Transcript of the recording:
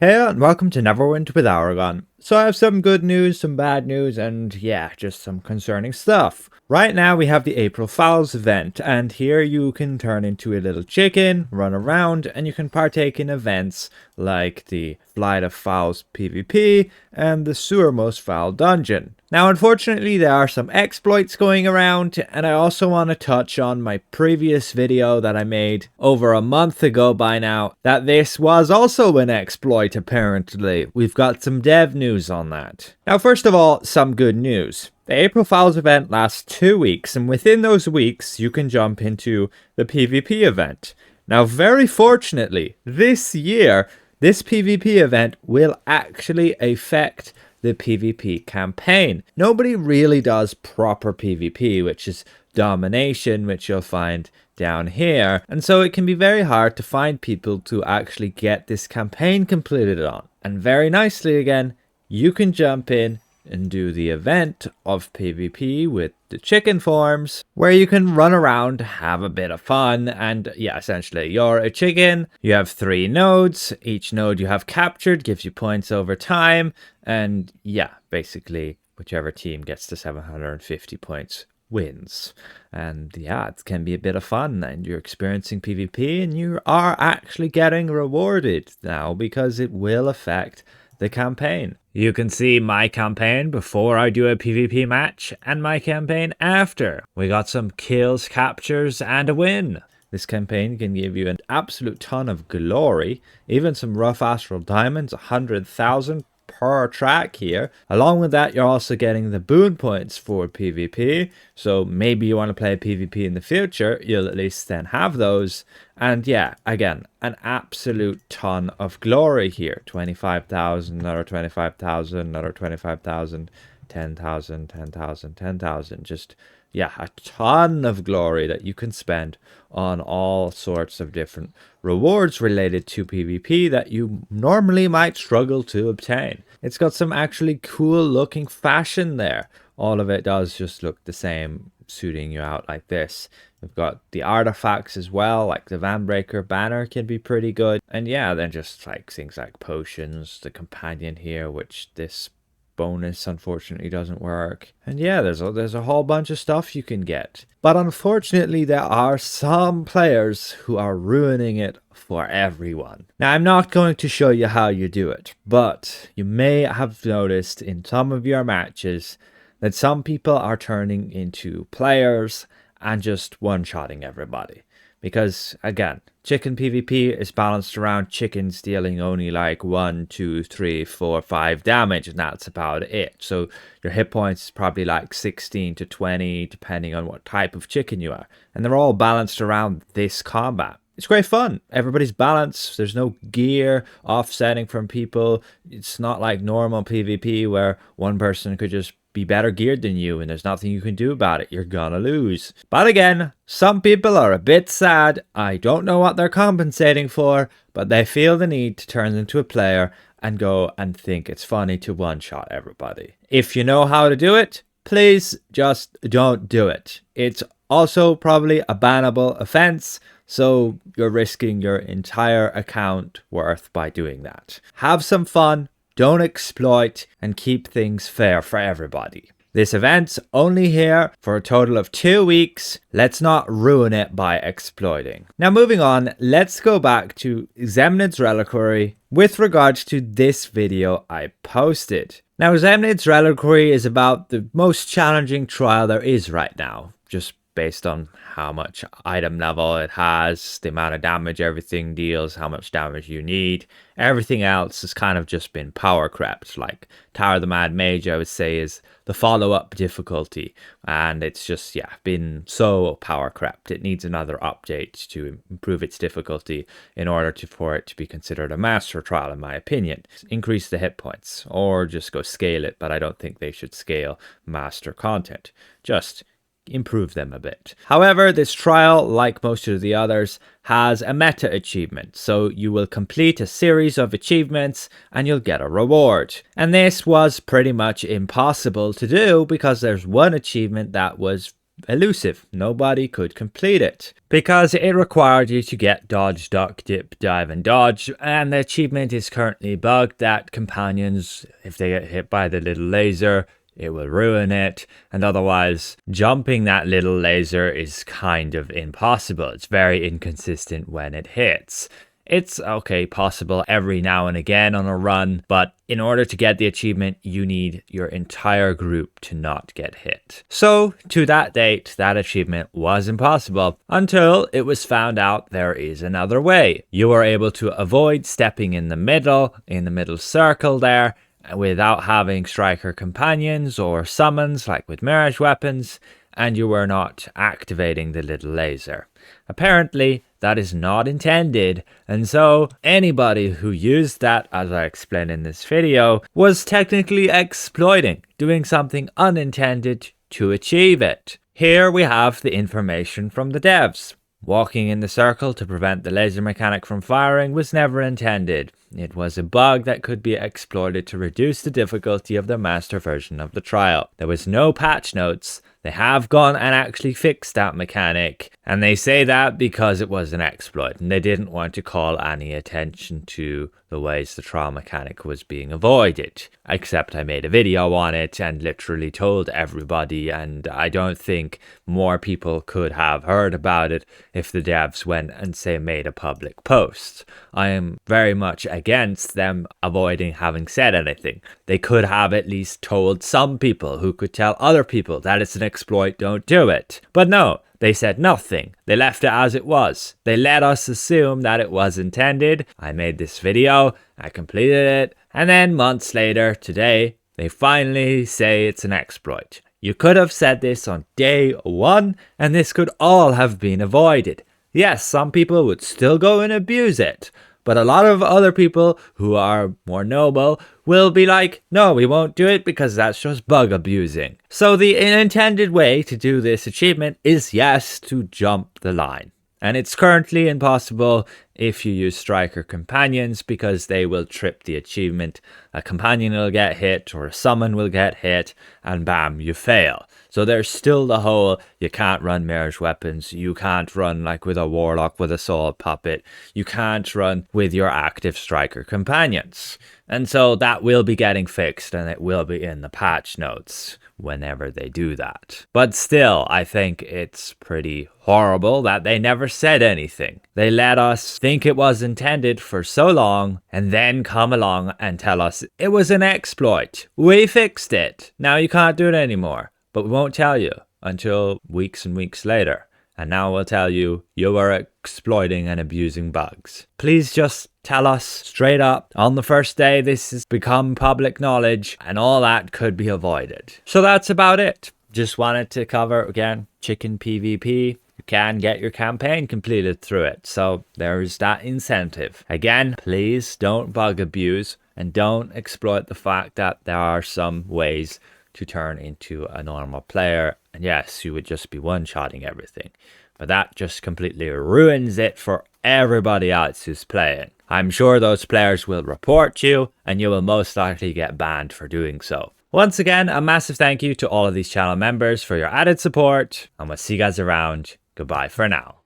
Hey, and welcome to Neverwinter with Aragon. So I have some good news, some bad news, and yeah, just some concerning stuff. Right now we have the April Fowls event, and here you can turn into a little chicken, run around, and you can partake in events like the Flight of Fowls PvP and the Sewermost Fowl Dungeon. Now unfortunately there are some exploits going around, and I also want to touch on my previous video that I made over a month ago by now, that this was also an exploit apparently. We've got some dev news on that. Now first of all, some good news. The April Fowls event lasts 2 weeks, and within those weeks you can jump into the PvP event. Now very fortunately, this year, this PvP event will actually affect the PvP campaign. Nobody really does proper PvP, which is domination, which you'll find down here, and so it can be very hard to find people to actually get this campaign completed on. And very nicely again, you can jump in and do the event of PvP with the chicken forms, where you can run around, have a bit of fun, and yeah, essentially you're a chicken, you have 3 nodes, each node you have captured gives you points over time, and yeah, basically whichever team gets to 750 points wins. And yeah, it can be a bit of fun, and you're experiencing PvP, and you are actually getting rewarded now because it will affect the campaign. You can see my campaign before I do a PvP match and my campaign after. We got some kills, captures, and a win. This campaign can give you an absolute ton of glory, even some rough astral diamonds, 100,000 per track here. Along with that, you're also getting the boon points for PvP, so maybe you want to play PvP in the future, you'll at least then have those. And yeah, again, an absolute ton of glory here. 25,000, another 25,000, another 25,000, 10,000, 10,000, 10,000. Just, yeah, a ton of glory that you can spend on all sorts of different rewards related to PvP that you normally might struggle to obtain. It's got some actually cool looking fashion there. All of it does just look the same, suiting you out like this. We've got the artifacts as well, like the Vanbreaker banner can be pretty good. And yeah, then just like things like potions, the companion here, which this bonus unfortunately doesn't work. And yeah, there's a whole bunch of stuff you can get. But unfortunately, there are some players who are ruining it for everyone. Now, I'm not going to show you how you do it, but you may have noticed in some of your matches that some people are turning into players and just one-shotting everybody. Because, again, chicken PvP is balanced around chickens dealing only like 1, 2, 3, 4, 5 damage, and that's about it. So your hit points is probably like 16 to 20, depending on what type of chicken you are. And they're all balanced around this combat. It's great fun. Everybody's balanced. There's no gear offsetting from people. It's not like normal PvP where one person could just be better geared than you and there's nothing you can do about it. You're gonna lose. But again, some people are a bit sad. I don't know what they're compensating for, but they feel the need to turn into a player and go and think it's funny to one-shot everybody. If you know how to do it, please just don't do it. It's also probably a bannable offense, so you're risking your entire account worth by doing that. Have some fun. Don't exploit, and keep things fair for everybody. This event's only here for a total of 2 weeks. Let's not ruin it by exploiting. Now moving on, let's go back to Gzemnid's Reliquary with regards to this video I posted. Now Gzemnid's Reliquary is about the most challenging trial there is right now, just based on how much item level it has, the amount of damage everything deals, how much damage you need. Everything else has kind of just been power crept. Like Tower of the Mad Mage, I would say, is the follow-up difficulty, and it's just, yeah, been so power crept. It needs another update to improve its difficulty in order for it to be considered a master trial, in my opinion. Increase the hit points, or just go scale it, but I don't think they should scale master content. Just improve them a bit. However, this trial, like most of the others, has a meta achievement, so you will complete a series of achievements and you'll get a reward. And this was pretty much impossible to do because there's one achievement that was elusive. Nobody could complete it because it required you to get dodge, duck, dip, dive, and dodge. And the achievement is currently bugged that companions, if they get hit by the little laser, it will ruin it. And otherwise, jumping that little laser is kind of impossible. It's very inconsistent when it hits. It's okay, possible every now and again on a run, but in order to get the achievement, you need your entire group to not get hit. So, to that date, that achievement was impossible until it was found out there is another way. You were able to avoid stepping in the middle circle there, without having striker companions or summons like with mirage weapons, and you were not activating the little laser. Apparently, that is not intended, and so anybody who used that, as I explained in this video, was technically exploiting, doing something unintended to achieve it. Here we have the information from the devs. Walking in the circle to prevent the laser mechanic from firing was never intended. It was a bug that could be exploited to reduce the difficulty of the master version of the trial. There was no patch notes. They have gone and actually fixed that mechanic, and they say that because it was an exploit and they didn't want to call any attention to the ways the trial mechanic was being avoided. Except I made a video on it and literally told everybody, and I don't think more people could have heard about it if the devs went and say made a public post. I am very much against them avoiding having said anything. They could have at least told some people who could tell other people that it's an exploit, don't do it. But no, they said nothing. They left it as it was. They let us assume that it was intended. I made this video, I completed it, and then months later, today, they finally say it's an exploit. You could have said this on day one, and this could all have been avoided. Yes, some people would still go and abuse it, but a lot of other people who are more noble will be like, no, we won't do it because that's just bug abusing. So the intended way to do this achievement is, yes, to jump the line. And it's currently impossible if you use striker companions because they will trip the achievement. A companion will get hit or a summon will get hit and bam, you fail. So there's still the whole, you can't run mirage weapons, you can't run like with a warlock with a soul puppet, you can't run with your active striker companions. And so that will be getting fixed and it will be in the patch notes whenever they do that. But still, I think it's pretty horrible that they never said anything. They let us think it was intended for so long and then come along and tell us it was an exploit. We fixed it. Now you can't do it anymore. But we won't tell you until weeks and weeks later. And now we'll tell you, you are exploiting and abusing bugs. Please just tell us straight up, on the first day this has become public knowledge and all that could be avoided. So that's about it. Just wanted to cover, again, chicken PvP. You can get your campaign completed through it. So there's that incentive. Again, please don't bug abuse and don't exploit the fact that there are some ways to turn into a normal player. And yes, you would just be one-shotting everything. But that just completely ruins it for everybody else who's playing. I'm sure those players will report you, and you will most likely get banned for doing so. Once again, a massive thank you to all of these channel members for your added support, and we'll see you guys around. Goodbye for now.